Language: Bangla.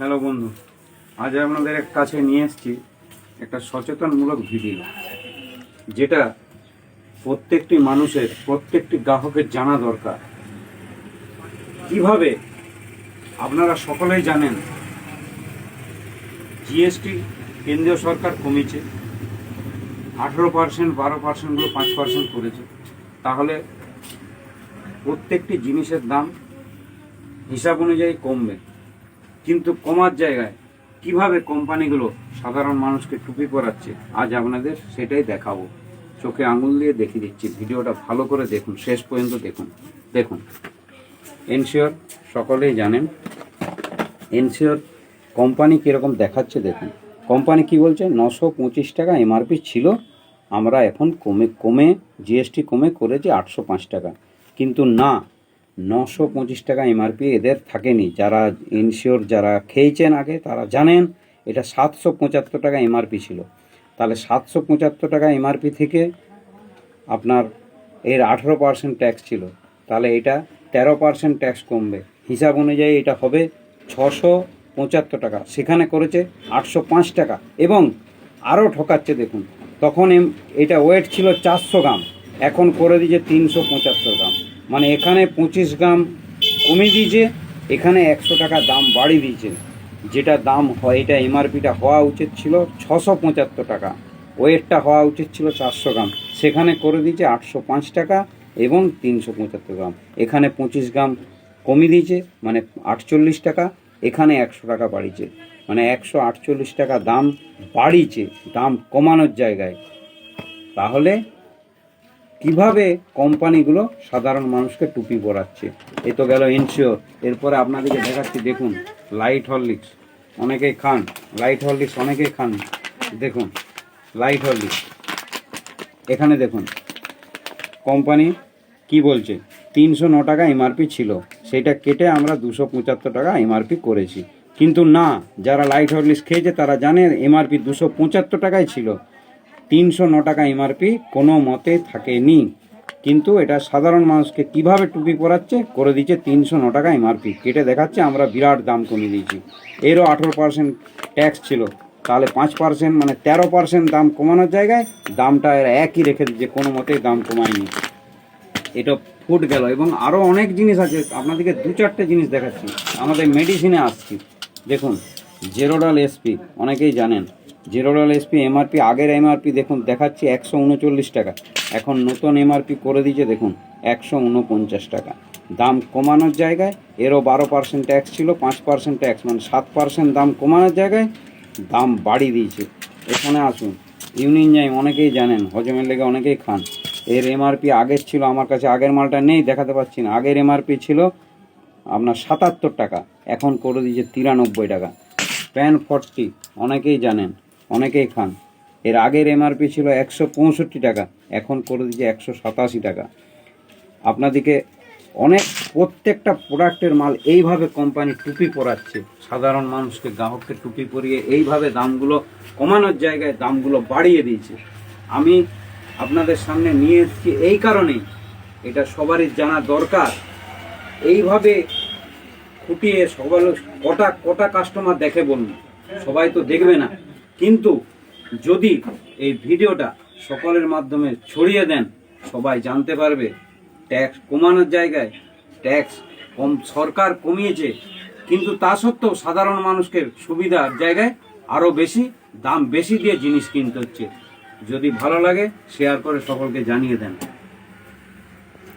হ্যালো বন্ধু, আজ আপনাদের কাছে নিয়ে এসেছি একটা সচেতনমূলক ভিডিও, যেটা প্রত্যেকটি মানুষের, প্রত্যেকটি গ্রাহকের জানা দরকার। কিভাবে আপনারা সকলেই জানেন জিএসটি কেন্দ্রীয় সরকার কমিয়েছে, 18%, 12%গুলো 5% করেছে। তাহলে প্রত্যেকটি জিনিসের দাম হিসাব অনুযায়ী কমবে, কিন্তু কমার জায়গায় কিভাবে কোম্পানিগুলো সাধারণ মানুষকে টুপি পরাচ্ছে আজ আপনাদের সেটাই দেখাবো। চোখে আঙুল দিয়ে দেখিয়ে দিচ্ছি, ভিডিওটা ভালো করে দেখুন, শেষ পর্যন্ত দেখুন। এনশিওর সকলেই জানেন এনশিওর কোম্পানি কীরকম দেখাচ্ছে দেখুন। কোম্পানি কি বলছে, 925 টাকা এমআরপি ছিল, আমরা এখন কমে জিএসটি কমে করেছি 805 টাকা। কিন্তু না, 925 টাকা এমআরপি এদের থাকেনি। যারা এনশিওর যারা খেয়েছেন আগে তারা জানেন এটা 775 টাকা এমআরপি ছিল। তাহলে 775 টাকা এমআরপি থেকে আপনার এর 18% ট্যাক্স ছিল, তাহলে এটা 13% ট্যাক্স কমবে। হিসাব অনুযায়ী এটা হবে 675 টাকা, সেখানে করেছে 805 টাকা। এবং আরও ঠকাচ্ছে দেখুন, তখন এটা ওয়েট ছিল 400 গ্রাম, এখন করে দিয়েছে 375 গ্রাম। মানে এখানে 25 গ্রাম কমিয়ে দিয়েছে, এখানে 100 টাকা দাম বাড়িয়ে দিয়েছে। যেটা দাম হয়, এটা এমআরপিটা হওয়া উচিত ছিল 675 টাকা, ওয়েটটা হওয়া উচিত ছিল 400 গ্রাম, সেখানে করে দিয়েছে 805 টাকা এবং 375 গ্রাম। এখানে 25 গ্রাম কমিয়ে দিয়েছে, মানে 48 টাকা, এখানে 100 টাকা বাড়িয়েছে, মানে 148 টাকা দাম বাড়িয়েছে, দাম কমানোর জায়গায়। তাহলে কিভাবে কোম্পানিগুলো সাধারণ মানুষকে টুপি পরাচ্ছে? এ তো গেল এনশিওর। এরপরে আপনাদেরকে দেখাচ্ছি, দেখুন লাইট হরলিক্স অনেকেই খান, লাইট হরলিক্স অনেকেই খান, দেখুন লাইট হরলিক্স। এখানে দেখুন কোম্পানি কি বলছে, 309 টাকা এমআরপি ছিল, সেটা কেটে আমরা 275 টাকা এমআরপি করেছি। কিন্তু না, যারা লাইট হরলিক্স খেয়েছে তারা জানে এমআরপি 275 টাকাই ছিল, 309 টাকা এমআরপি কোনো মতে থাকেনি। কিন্তু এটা সাধারণ মানুষকে কিভাবে টুপি পরাচ্ছে, করে দিচ্ছে 309 টাকা এমআরপি, কেটে দেখাচ্ছে আমরা বিরাট দাম কমিয়ে দিয়েছি। এরও 18% ট্যাক্স ছিল, তাহলে 5% মানে 13% দাম কমানোর জায়গায় দামটা এরা একই রেখে দিচ্ছে, কোনো মতেই দাম কমায়নি। এটা ফুট গেল। এবং আরও অনেক জিনিস আছে, আপনাদেরকে 2-4টে জিনিস দেখাচ্ছি। আমাদের মেডিসিনে আসছি, দেখুন জেরোডল এসপি অনেকেই জানেন, জেরোডল এসপি এমআরপি, আগের এমআরপি দেখুন দেখাচ্ছি 139 টাকা, এখন নতুন এমআরপি করে দিয়েছে দেখুন 149 টাকা। দাম কমানোর জায়গায় এরও 12% ট্যাক্স ছিল, 5% ট্যাক্স, মানে 7% দাম কমানোর জায়গায় দাম বাড়িয়ে দিয়েছে। এখানে আসুন ইউনিনজাইম অনেকেই জানেন, হজমের লেগে অনেকেই খান, এর এমআরপি আগের ছিল, আমার কাছে আগের মালটা নেই দেখাতে পাচ্ছি না, আগের এমআরপি ছিল আপনার 77 টাকা, এখন করে দিয়েছে 93 টাকা। প্যান 40 অনেকেই জানেন, অনেকেই খান, এর আগের এমআরপি ছিল 165 টাকা, এখন করে দিয়েছে 187 টাকা। আপনাদেরকে অনেক প্রত্যেকটা প্রোডাক্টের মাল এইভাবে কোম্পানি টুপি পরাচ্ছে, সাধারণ মানুষকে গ্রাহককে টুপি পরিয়ে এইভাবে দামগুলো কমানোর জায়গায় দামগুলো বাড়িয়ে দিয়েছে। আমি আপনাদের সামনে নিয়ে এসেছি এই কারণেই, এটা সবারই জানা দরকার। এইভাবে খুঁটিয়ে সবার কটা কাস্টমার দেখে বলুন, সবাই তো দেখবে না। কিন্তু যদি এই ভিডিওটা সকলের মাধ্যমে ছড়িয়ে দেন, সবাই জানতে পারবে ট্যাক্স কমানোর জায়গায় ট্যাক্স কম সরকার কমিয়েছে, কিন্তু তা সত্ত্বেও সাধারণ মানুষকে সুবিধার জায়গায় আরও বেশি দাম বেশি দিয়ে জিনিস কিনতে হচ্ছে। যদি ভালো লাগে শেয়ার করে সকলকে জানিয়ে দেন।